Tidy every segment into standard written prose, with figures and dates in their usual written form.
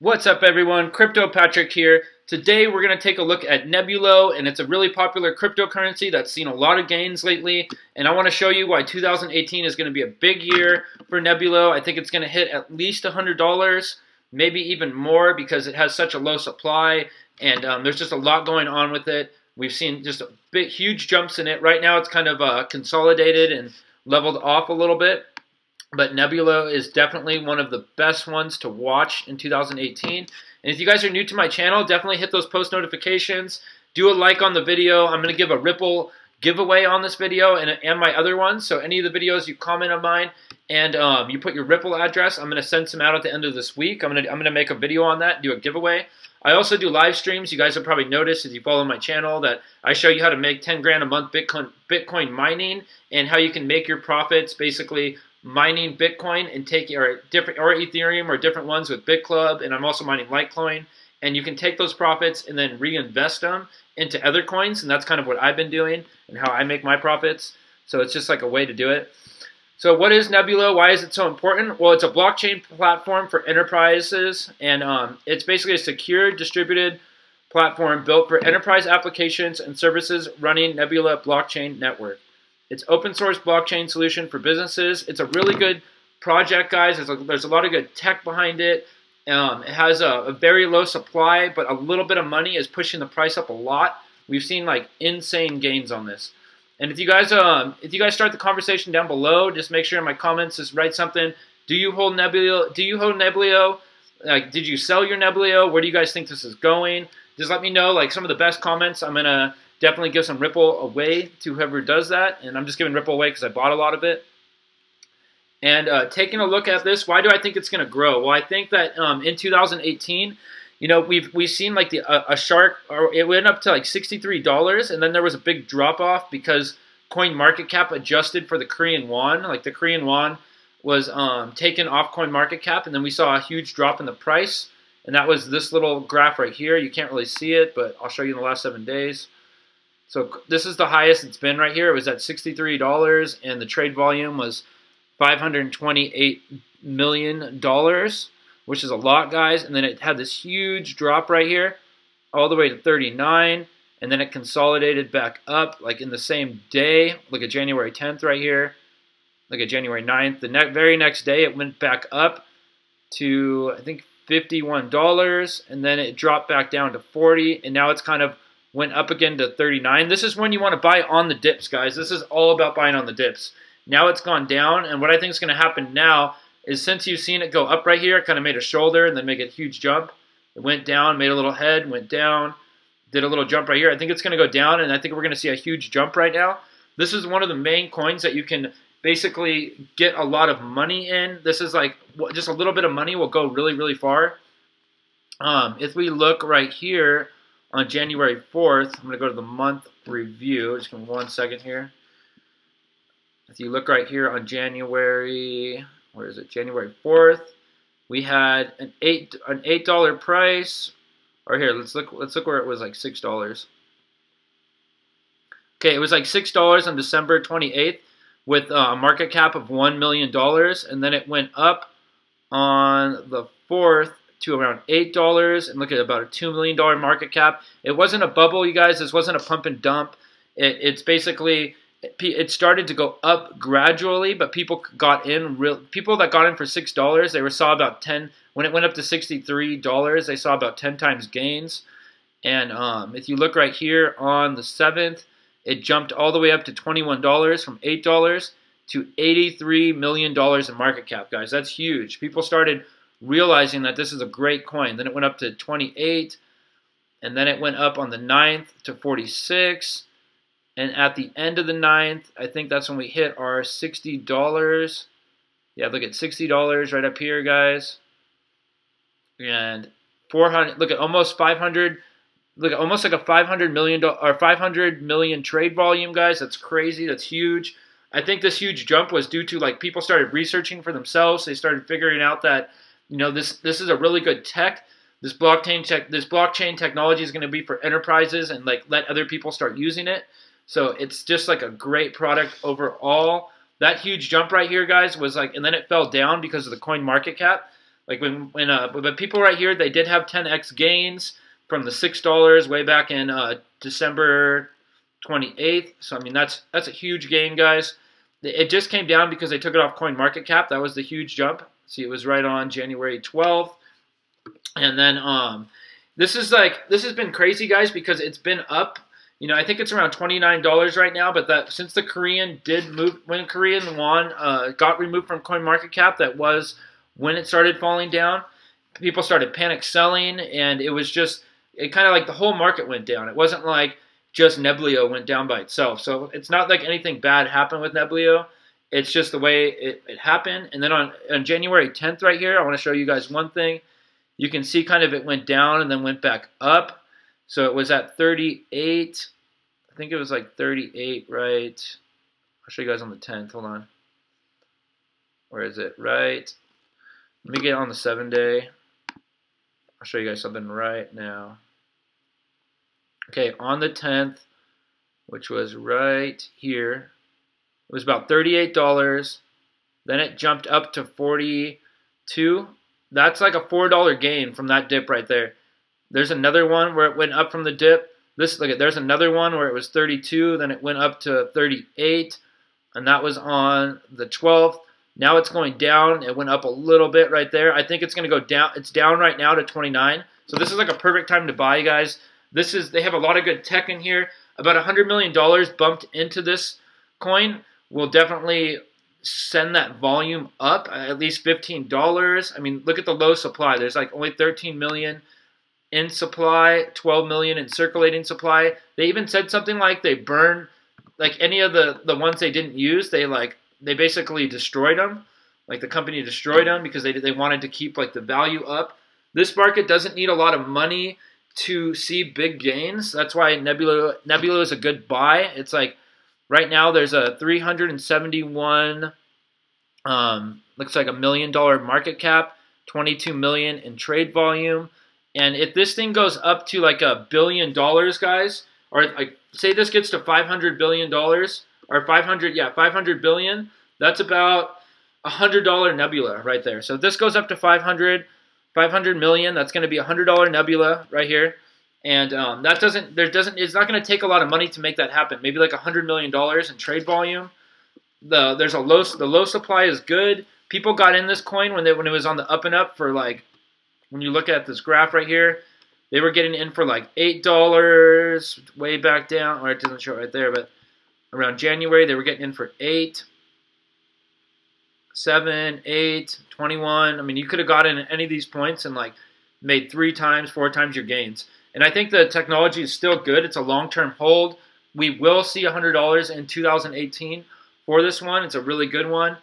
What's up, everyone? Crypto Patrick here. Today we're going to take a look at Neblio, and it's a really popular cryptocurrency that's seen a lot of gains lately. And I want to show you why 2018 is going to be a big year for Neblio. I think it's going to hit at least $100, maybe even more, because it has such a low supply, and there's just a lot going on with it. We've seen just huge jumps in it. Right now it's kind of consolidated and leveled off a little bit. But Neblio is definitely one of the best ones to watch in 2018. And if you guys are new to my channel, definitely hit those post notifications. Do a like on the video. I'm going to give a Ripple giveaway on this video and my other ones. So any of the videos you comment on mine and you put your Ripple address, I'm going to send some out at the end of this week. I'm going to make a video on that and do a giveaway. I also do live streams. You guys have probably noticed if you follow my channel that I show you how to make 10 grand a month Bitcoin mining and how you can make your profits basically mining Bitcoin and take or Ethereum or different ones with BitClub, and I'm also mining Litecoin, and you can take those profits and then reinvest them into other coins, and that's kind of what I've been doing and how I make my profits. So it's just like a way to do it. So what is Neblio? Why is it so important? Well, it's a blockchain platform for enterprises, and it's basically a secure distributed platform built for enterprise applications and services running Nebula blockchain network. It's open source blockchain solution for businesses. It's a really good project, guys. There's a lot of good tech behind it. It has a very low supply, but a little bit of money is pushing the price up a lot. We've seen like insane gains on this. And if you guys start the conversation down below, just make sure in my comments, just write something. Do you hold Neblio? Do you hold Neblio? Like, did you sell your Neblio? Where do you guys think this is going? Just let me know. Like some of the best comments, I'm gonna definitely give some Ripple away to whoever does that. And I'm just giving Ripple away because I bought a lot of it. And taking a look at this, why do I think it's going to grow? Well, I think that in 2018, you know, we've seen like a shark, or it went up to like $63, and then there was a big drop off because coinmarketcap adjusted for the Korean won. Like the Korean won was taken off coinmarketcap, and then we saw a huge drop in the price. And that was this little graph right here. You can't really see it, but I'll show you in the last 7 days. So this is the highest it's been right here. It was at $63, and the trade volume was $528 million, which is a lot, guys. And then it had this huge drop right here, all the way to 39, and then it consolidated back up like in the same day. Look at January 10th right here. Look at January 9th. The very next day, it went back up to, I think, $51, and then it dropped back down to 40, and now it's kind of went up again to 39. This is when you want to buy on the dips, guys. This is all about buying on the dips. Now it's gone down, and what I think is going to happen now is since you've seen it go up right here, it kind of made a shoulder and then make a huge jump. It went down, made a little head, went down, did a little jump right here. I think it's going to go down, and I think we're going to see a huge jump right now. This is one of the main coins that you can basically get a lot of money in. This is like just a little bit of money will go really, really far. If we look right here, on January 4th, I'm going to go to the month review. Just give me 1 second here. If you look right here on January, where is it? January 4th, we had an $8 price. Or here, let's look where it was like $6. Okay, it was like $6 on December 28th with a market cap of $1 million, and then it went up on the 4th to around $8, and look at about a $2 million market cap. It wasn't a bubble, you guys. This wasn't a pump and dump. It's basically, it started to go up gradually, but people got in, people that got in for $6, they saw about 10, when it went up to $63, they saw about 10 times gains. And if you look right here on the 7th, it jumped all the way up to $21 from $8 to $83 million in market cap, guys. That's huge. People started realizing that this is a great coin. Then it went up to 28, and then it went up on the 9th to 46, and at the end of the 9th, I think that's when we hit our $60. Yeah, look at $60 right up here, guys. And 400, look at almost 500, look at almost like a $500 million or 500 million trade volume, guys. That's crazy. That's huge. I think this huge jump was due to like people started researching for themselves. They started figuring out that, you know, this is a really good tech. This blockchain technology is going to be for enterprises and like let other people start using it. So it's just like a great product overall. That huge jump right here, guys, was like, and then it fell down because of the coin market cap. Like but people right here, they did have 10x gains from the $6 way back in December 28th. So I mean that's a huge gain, guys. It just came down because they took it off coinmarketcap. That was the huge jump. See, it was right on January 12th. And then this has been crazy, guys, because it's been up. You know, I think it's around $29 right now, but that since the Korean did move, when Korean won got removed from CoinMarketCap, that was when it started falling down. People started panic selling, and it was just, it kind of like the whole market went down. It wasn't like just Neblio went down by itself. So it's not like anything bad happened with Neblio. It's just the way it happened. And then on January 10th right here, I want to show you guys one thing. You can see kind of it went down and then went back up. So it was at 38. I think it was like 38, right? I'll show you guys on the 10th. Hold on. Where is it? Right. Let me get on the 7-day. I'll show you guys something right now. Okay, on the 10th, which was right here, it was about $38. Then it jumped up to 42. That's like a $4 gain from that dip right there. There's another one where it went up from the dip. There's another one where it was 32, then it went up to 38, and that was on the 12th. Now it's going down. It went up a little bit right there. I think it's going to go down. It's down right now to 29. So this is like a perfect time to buy, guys. They have a lot of good tech in here. About $100 million bumped into this coin will definitely send that volume up at least $15. I mean, look at the low supply. There's like only 13 million in supply, 12 million in circulating supply. They even said something like they burn, like any of the ones they didn't use, they basically destroyed them. Like the company destroyed them because they wanted to keep like the value up. This market doesn't need a lot of money to see big gains. That's why Nebula is a good buy. It's like right now there's a 371 looks like $1 million market cap, 22 million in trade volume. And if this thing goes up to like $1 billion, guys, or like say this gets to $500 billion or 500 billion, that's about $100 Nebula right there. So if this goes up to 500 million, that's going to be $100 Nebula right here. And it's not going to take a lot of money to make that happen. Maybe like $100 million in trade volume. The low supply is good. People got in this coin when it was on the up and up for like, when you look at this graph right here, they were getting in for like $8 way back down, or it doesn't show it right there, but around January they were getting in for 8, 7, 8, 21. I mean, you could have gotten at any of these points and like made 3 times, 4 times your gains. And I think the technology is still good. It's a long-term hold. We will see $100 in 2018 for this one. It's a really good one.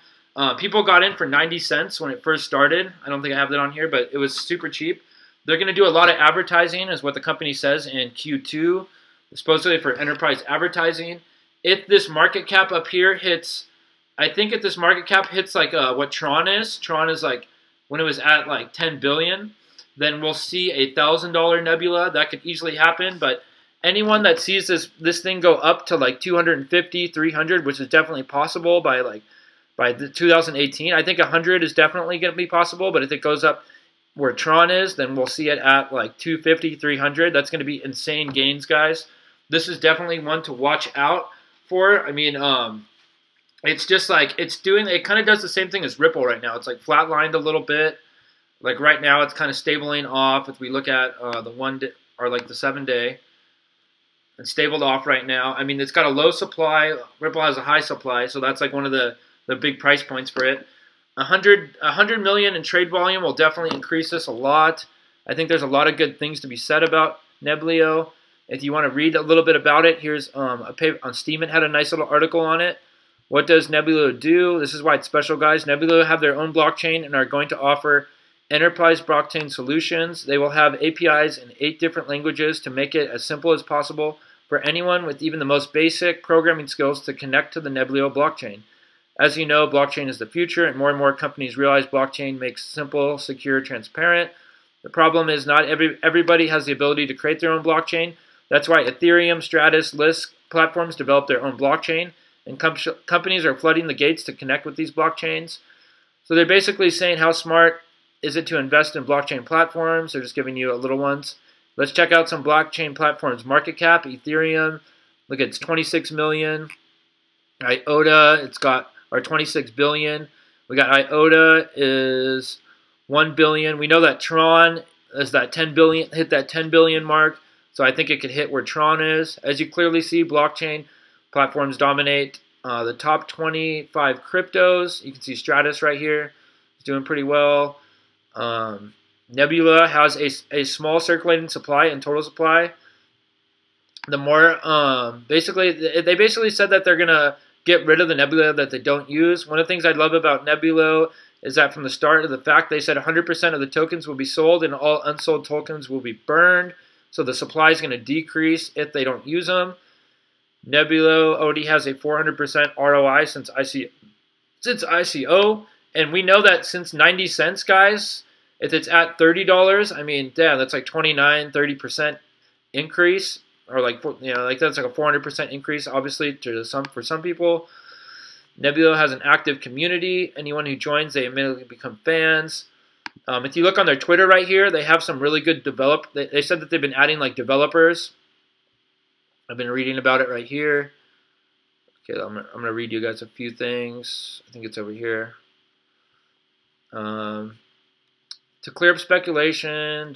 People got in for 90 cents when it first started. I don't think I have that on here, but it was super cheap. They're going to do a lot of advertising, is what the company says in Q2, supposedly for enterprise advertising. If this market cap up here hits, I think if this market cap hits like what Tron is like when it was at like 10 billion, then we'll see a $1,000 Nebula. That could easily happen, but anyone that sees this thing go up to like 250, 300, which is definitely possible by 2018, I think 100 is definitely going to be possible, but if it goes up where Tron is, then we'll see it at like 250, 300. That's going to be insane gains, guys. This is definitely one to watch out for. I mean, it's just like it kind of does the same thing as Ripple right now. It's like flatlined a little bit. Like right now, it's kind of stabling off. If we look at the 1 day or like the 7-day, it's stabled off right now. I mean, it's got a low supply. Ripple has a high supply, so that's like one of the big price points for it. 100 million in trade volume will definitely increase this a lot. I think there's a lot of good things to be said about Neblio. If you want to read a little bit about it, here's a paper on Steam. It had a nice little article on it. What does Neblio do? This is why it's special, guys. Neblio have their own blockchain and are going to offer enterprise blockchain solutions. They will have APIs in 8 different languages to make it as simple as possible for anyone with even the most basic programming skills to connect to the Neblio blockchain. As you know, blockchain is the future, and more companies realize blockchain makes simple, secure, transparent. The problem is not everybody has the ability to create their own blockchain. That's why Ethereum, Stratus, Lisk platforms develop their own blockchain, and companies are flooding the gates to connect with these blockchains. So they're basically saying how smart is it to invest in blockchain platforms? They're just giving you little ones. Let's check out some blockchain platforms. Market cap, Ethereum. Look, it's 26 million. IOTA, it's got our 26 billion. We got IOTA is 1 billion. We know that Tron is that 10 billion, hit that 10 billion mark. So I think it could hit where Tron is. As you clearly see, blockchain platforms dominate the top 25 cryptos. You can see Stratus right here. It's doing pretty well. Nebula has a small circulating supply and total supply. The more, they basically said that they're going to get rid of the Nebula that they don't use. One of the things I love about Neblio is that from the start of the fact, they said 100% of the tokens will be sold and all unsold tokens will be burned. So the supply is going to decrease if they don't use them. Neblio already has a 400% ROI since ICO. And we know that since 90 cents, guys, if it's at $30, I mean, damn, that's like 29, 30% increase. Or like, you know, like that's like a 400% increase, obviously, for some people. Neblio has an active community. Anyone who joins, they immediately become fans. If you look on their Twitter right here, they have some really good They said that they've been adding like developers. I've been reading about it right here. Okay, I'm gonna read you guys a few things. I think it's over here. To clear up speculation.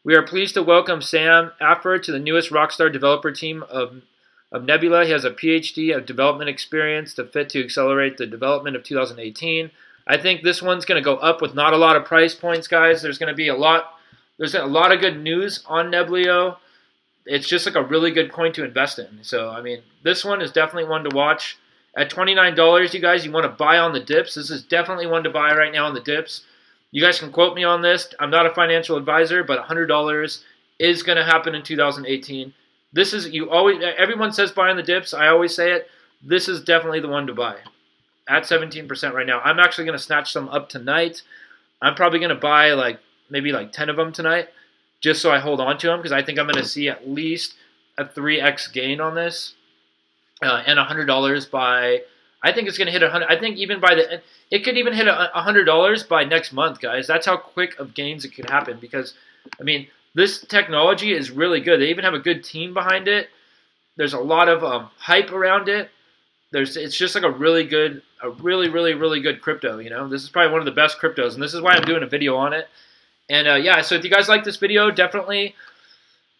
We are pleased to welcome Sam Afford to the newest Rockstar developer team of Nebula. He has a PhD of development experience to accelerate the development of 2018. I think this one's going to go up with not a lot of price points, guys. There's going to be a lot of good news on Neblio. It's just like a really good coin to invest in. So, I mean, this one is definitely one to watch. At $29, you guys, you want to buy on the dips. This is definitely one to buy right now on the dips. You guys can quote me on this. I'm not a financial advisor, but $100 is going to happen in 2018. This is, everyone says buy on the dips. I always say it. This is definitely the one to buy. At 17% right now. I'm actually going to snatch some up tonight. I'm probably going to buy maybe 10 of them tonight, just so I hold on to them, because I think I'm going to see at least a 3x gain on this, and $100 by. I think it's going to hit 100. I think even by it could even hit $100 by next month, guys. That's how quick of gains it could happen. Because I mean, this technology is really good. They even have a good team behind it. There's a lot of hype around it. It's just like a really good crypto. You know, this is probably one of the best cryptos, and this is why I'm doing a video on it. And yeah, so if you guys like this video, definitely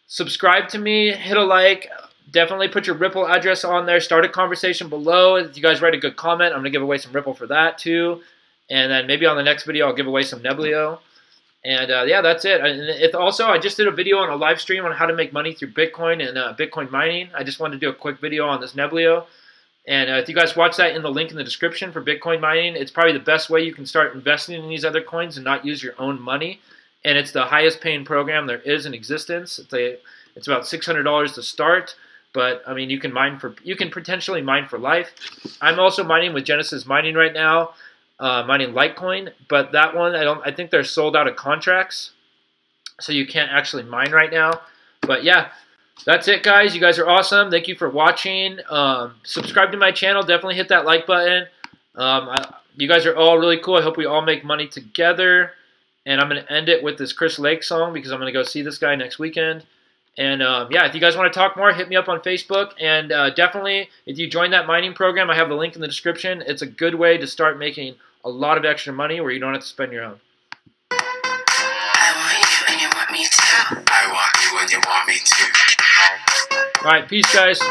subscribe to me, hit a like. Definitely put your Ripple address on there. Start a conversation below. If you guys write a good comment, I'm going to give away some Ripple for that too. And then maybe on the next video, I'll give away some Neblio. And yeah, that's it. And also, I just did a video on a live stream on how to make money through Bitcoin and Bitcoin mining. I just wanted to do a quick video on this Neblio. And if you guys watch that in the link in the description for Bitcoin mining, it's probably the best way you can start investing in these other coins and not use your own money. And it's the highest paying program there is in existence. It's about $600 to start. But I mean, you can potentially mine for life. I'm also mining with Genesis Mining right now, mining Litecoin. But that one, I think they're sold out of contracts, so you can't actually mine right now. But yeah, that's it, guys. You guys are awesome. Thank you for watching. Subscribe to my channel. Definitely hit that like button. You guys are all really cool. I hope we all make money together. And I'm going to end it with this Chris Lake song because I'm going to go see this guy next weekend. And yeah, if you guys want to talk more, hit me up on Facebook. And definitely, if you join that mining program, I have the link in the description. It's a good way to start making a lot of extra money where you don't have to spend your own. I want you and you want me too. I want you and you want me too. All right, peace, guys.